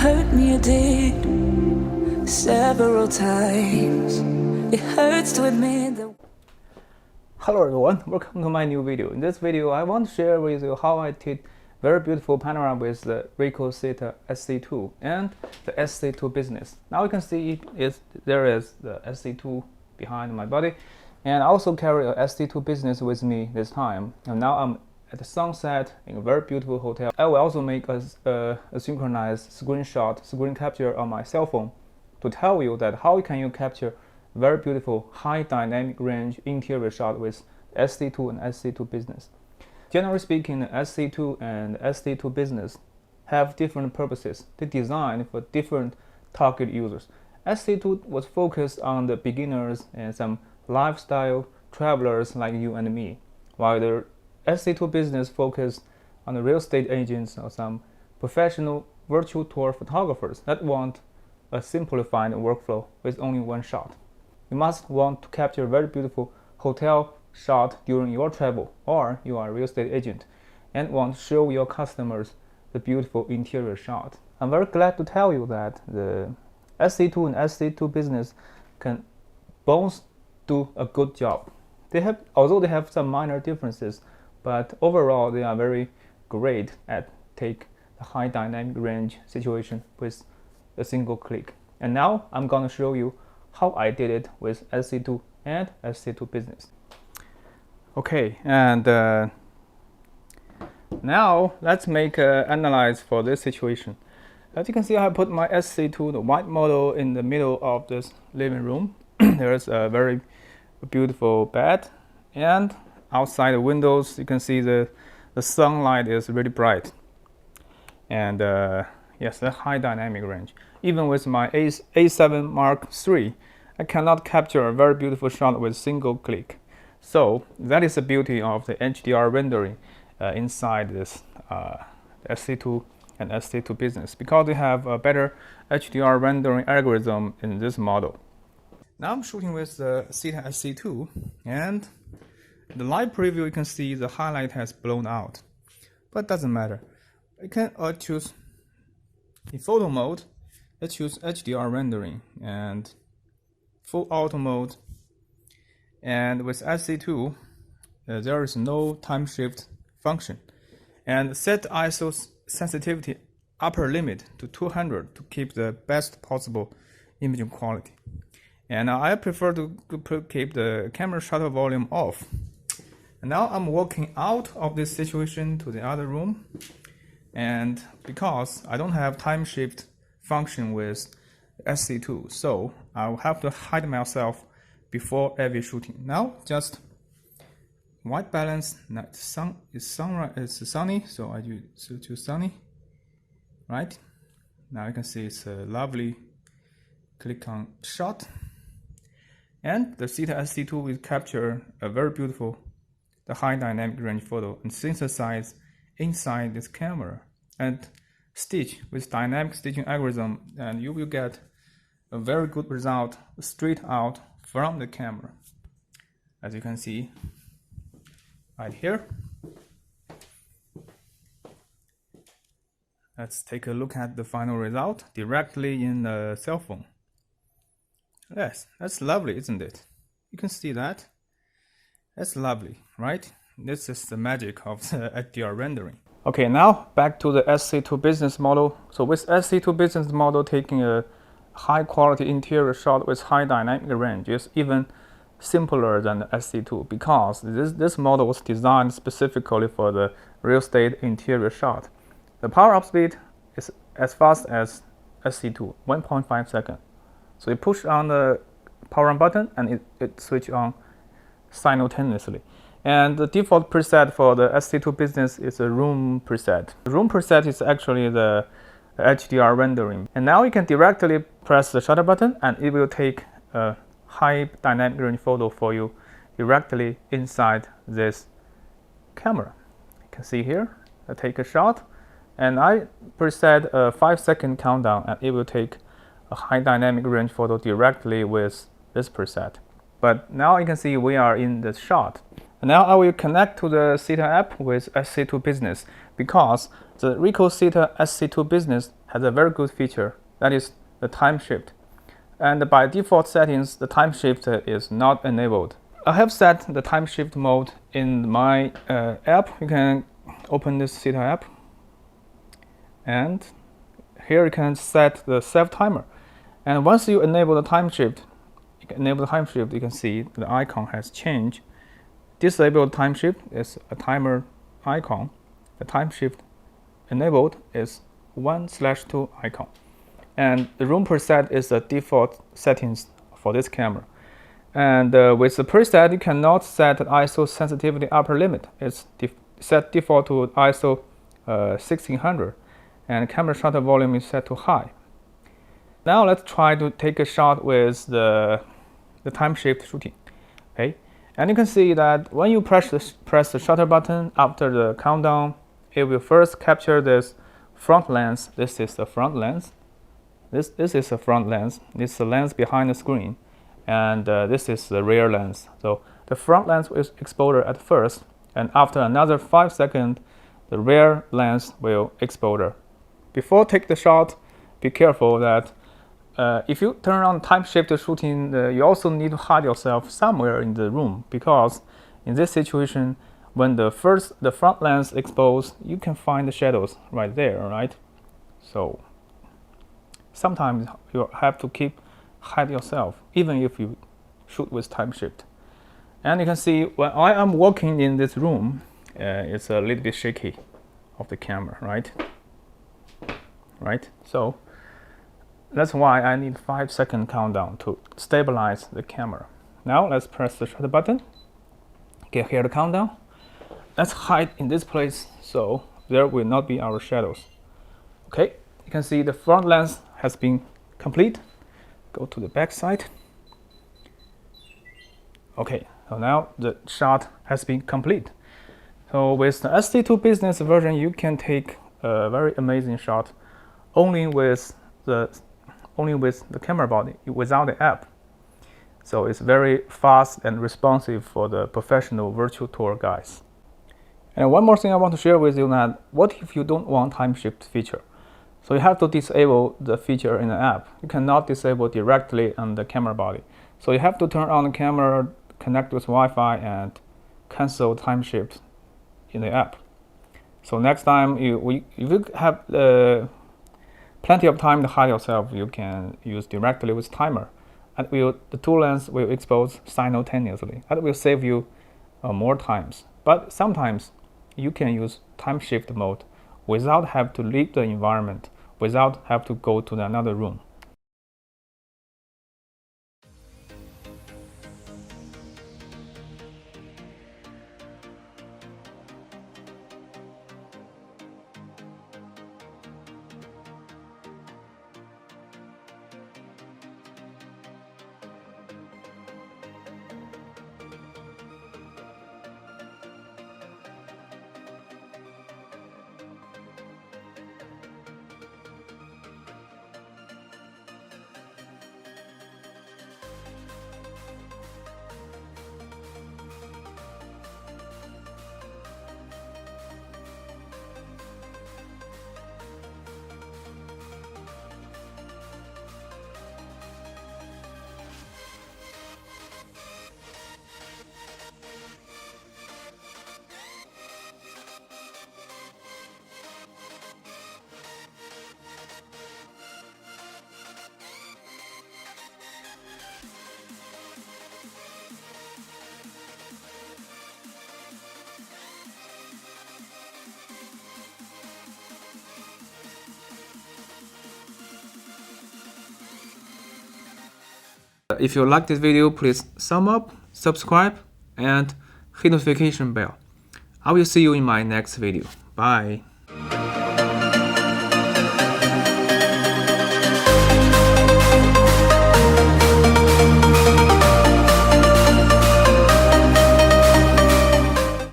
hurt me, you did several times. It hurts to admit that. Hello everyone, welcome to my new video. In this video, I want to share with you how I did very beautiful panorama with the THETA SC2 and the SC2 Business. Now you can see there is the SC2 behind my body, and I also carry a SC2 Business with me this time. And now I'm at the sunset in a very beautiful hotel. I will also make a synchronized screen capture on my cell phone to tell you that how can you capture very beautiful high dynamic range interior shot with SC2 and SC2 Business. Generally speaking, the SC2 and SC2 Business have different purposes. They designed for different target users. SC2 was focused on the beginners and some lifestyle travelers like you and me, while the SC2 Business focused on the real estate agents or some professional virtual tour photographers that want a simplified workflow with only one shot. You must want to capture a very beautiful hotel shot during your travel, or you are a real estate agent and want to show your customers the beautiful interior shot. I'm very glad to tell you that the SC2 and SC2 Business can both do a good job. Although they have some minor differences, but overall they are very great at take the high dynamic range situation with a single click. And now I'm going to show you how I did it with SC2 and SC2 Business. Okay, and now let's make an analyze for this situation. As you can see, I put my SC2, the white model, in the middle of this living room. There's a very beautiful bed, and outside the windows you can see the sunlight is really bright. And yes, the high dynamic range. Even with my A7 Mark III, I cannot capture a very beautiful shot with single click. So that is the beauty of the HDR rendering inside this SC2 and SC2 Business, because they have a better HDR rendering algorithm in this model. Now I'm shooting with the THETA SC2, and in the live preview you can see the highlight has blown out, but doesn't matter. I can choose in photo mode. Let's choose HDR rendering and full auto mode. And with SC2, there is no time shift function. And set ISO sensitivity upper limit to 200 to keep the best possible imaging quality. And I prefer to keep the camera shutter volume off. And now I'm walking out of this situation to the other room. And because I don't have time shift function with SC2, so I'll have to hide myself before every shooting. Now just white balance. It's sunny, so I choose sunny. Right now you can see it's a lovely click on shot, and the THETA SC2 will capture a very beautiful the high dynamic range photo and synthesize inside this camera and stitch with dynamic stitching algorithm, and you will get a very good result straight out from the camera, as you can see right here. Let's take a look at the final result directly in the cell phone. Yes, that's lovely, isn't it? You can see that. That's lovely, right? This is the magic of the HDR rendering. Okay, now back to the SC2 Business model. So with SC2 Business model, taking a high quality interior shot with high dynamic range is even simpler than the SC2, because this model was designed specifically for the real estate interior shot. The power up speed is as fast as SC2, 1.5 seconds. So you push on the power on button and it switch on simultaneously. And the default preset for the SC2 Business is a room preset. The room preset is actually the HDR rendering. And now you can directly press the shutter button and it will take a high dynamic range photo for you directly inside this camera. You can see here, I take a shot and I preset a 5-second countdown, and it will take a high dynamic range photo directly with this preset. But now you can see we are in the shot. And now I will connect to the THETA app with SC2 Business, because the THETA SC2 Business has a very good feature, that is the time shift. And by default settings, the time shift is not enabled. I have set the time shift mode in my app. You can open this THETA app, and here you can set the self timer. And once you enable the time shift, you can see the icon has changed. Disabled time shift is a timer icon. The time shift enabled is 1/2 icon. And the room preset is the default settings for this camera. And with the preset, you cannot set ISO sensitivity upper limit. It's set default to ISO 1600, and camera shutter volume is set to high. Now let's try to take a shot with the time shift shooting. Okay, and you can see that when you press the shutter button after the countdown, it will first capture this front lens. This is the front lens. This is the front lens. This is the lens behind the screen, and this is the rear lens. So the front lens is exposure at first, and after another 5 seconds, the rear lens will exposure. Before take the shot, be careful that if you turn on time shift shooting, you also need to hide yourself somewhere in the room, because in this situation, when the front lens exposed, you can find the shadows right there, right? So sometimes you have to hide yourself, even if you shoot with time shift. And you can see when I am walking in this room, it's a little bit shaky of the camera, right? So that's why I need 5-second countdown to stabilize the camera. Now let's press the shutter button. Okay, here the countdown. Let's hide in this place so there will not be our shadows. Okay, you can see the front lens has been complete. Go to the back side. Okay, so now the shot has been complete. So with the SC2 Business version, you can take a very amazing shot only with the camera body, without the app. So it's very fast and responsive for the professional virtual tour guys. And one more thing I want to share with you, that what if you don't want time shift feature? So you have to disable the feature in the app. You cannot disable directly on the camera body. So you have to turn on the camera, connect with Wi-Fi, and cancel time shift in the app. So next time if you have plenty of time to hide yourself, you can use directly with timer. And the two lenses will expose simultaneously. That will save you more times. But sometimes you can use time shift mode without have to leave the environment, without have to go to another room. If you like this video, please thumb up, subscribe, and hit notification bell. I will see you in my next video. Bye.